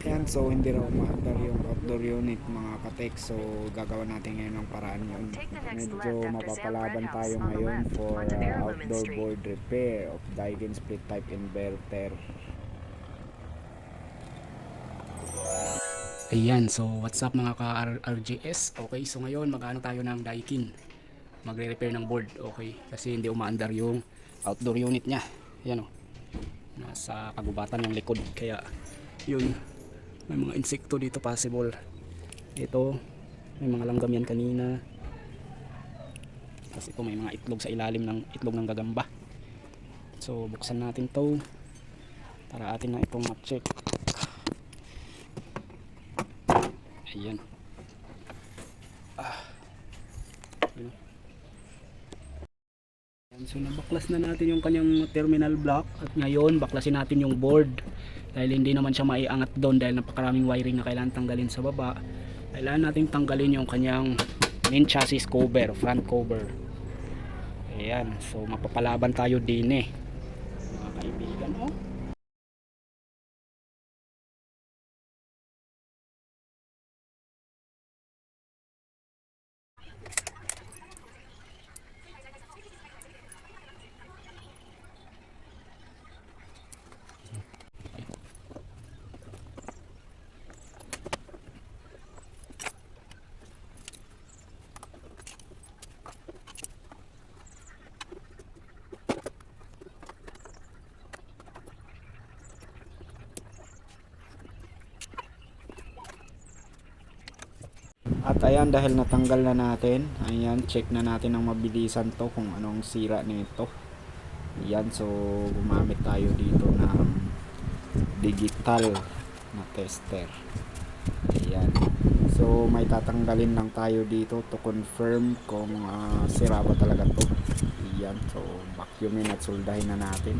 Ayan, so hindi raw umaandar yung outdoor unit mga katek. So gagawa natin ngayon ng paraan yun. Medyo mapapalaban tayo ngayon for outdoor board repair of Daikin split type inverter. Ayan, so what's up mga ka-RGS? Okay, so ngayon mag-ano tayo ng Daikin, magre-repair ng board. Okay, kasi hindi umaandar yung outdoor unit nya. Ayan o, nasa kagubatan ng likod. Kaya yun, may mga insekto dito possible. Ito, may mga langgam yan kanina. Tapos ito may mga itlog sa ilalim ng itlog ng gagamba. So buksan natin to para atin na itong ma-check. Ayan. Ayan. So nabaklas na natin yung kanyang terminal block. At ngayon baklasin natin yung board. Dahil hindi naman siya maiangat doon dahil napakaraming wiring na kailangan tanggalin sa baba. Kailangan natin tanggalin yung kanyang main chassis cover, front cover. Ayan. So mapapalaban tayo din mga kaibigan. Oh. At ayan, dahil natanggal na natin, ayan, check na natin ng mabilisan to kung anong sira nito. Ayan, so gumamit tayo dito ng digital na tester. Ayan, so may tatanggalin lang tayo dito to confirm kung sira ba talaga to. Ayan, so vacuumin at soldahin na natin.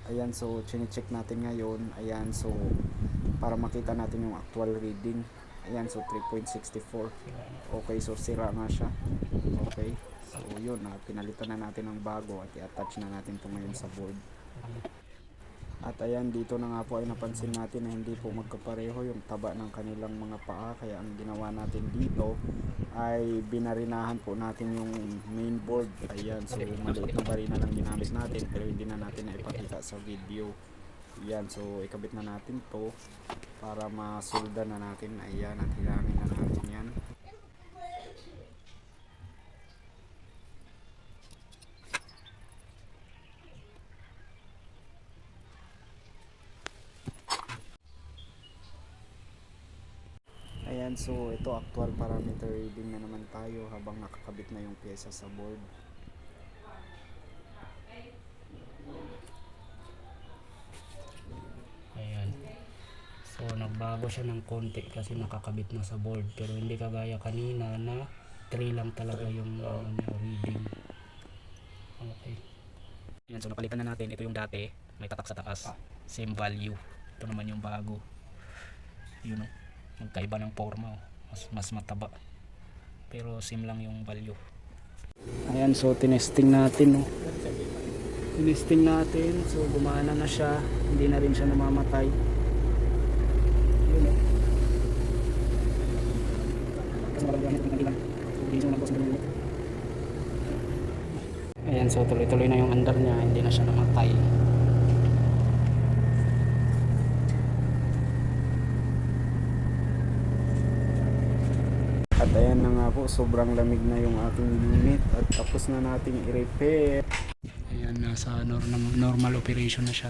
Ayan, so chine-check natin ngayon. Ayan, so para makita natin yung actual reading. Ayan, so 3.64. Okay, so sira nga siya. Okay, so yun, pinalitan na natin ng bago at i-attach na natin ito ngayon sa board. At ayan, dito na nga po ay napansin natin na hindi po magkapareho yung taba ng kanilang mga paa. Kaya ang ginawa natin dito ay binarinahan po natin yung main board. Ayan, so maliit na barina lang ginamit natin pero hindi na natin na ipakita sa video. Ayan, so ikabit na natin to para masolda na natin. Ayan, at hilangin na natin yan. Ayan, so ito actual parameter reading na naman tayo habang nakakabit na yung pyesa sa board. Ayan. So nagbago siya ng konti kasi nakakabit na sa board, pero hindi kagaya kanina na 3 lang talaga yung reading. Okay. Ayan, so napalitan na natin. Ito yung dati, may tatak sa taas. Same value. Ito naman yung bago. Yun o. Magkaiba ng forma o. Mas mataba. Pero same lang yung value. Ayan, so tinesting natin, no. Tinesting natin, so gumana na siya, hindi na rin siya namamatay. Yun, no. Ayan, so tuloy-tuloy na yung andar niya, hindi na siya namatay. At ayan na nga po, sobrang lamig na yung ating unit at tapos na nating i-repair. Ayan, nasa normal operation na siya.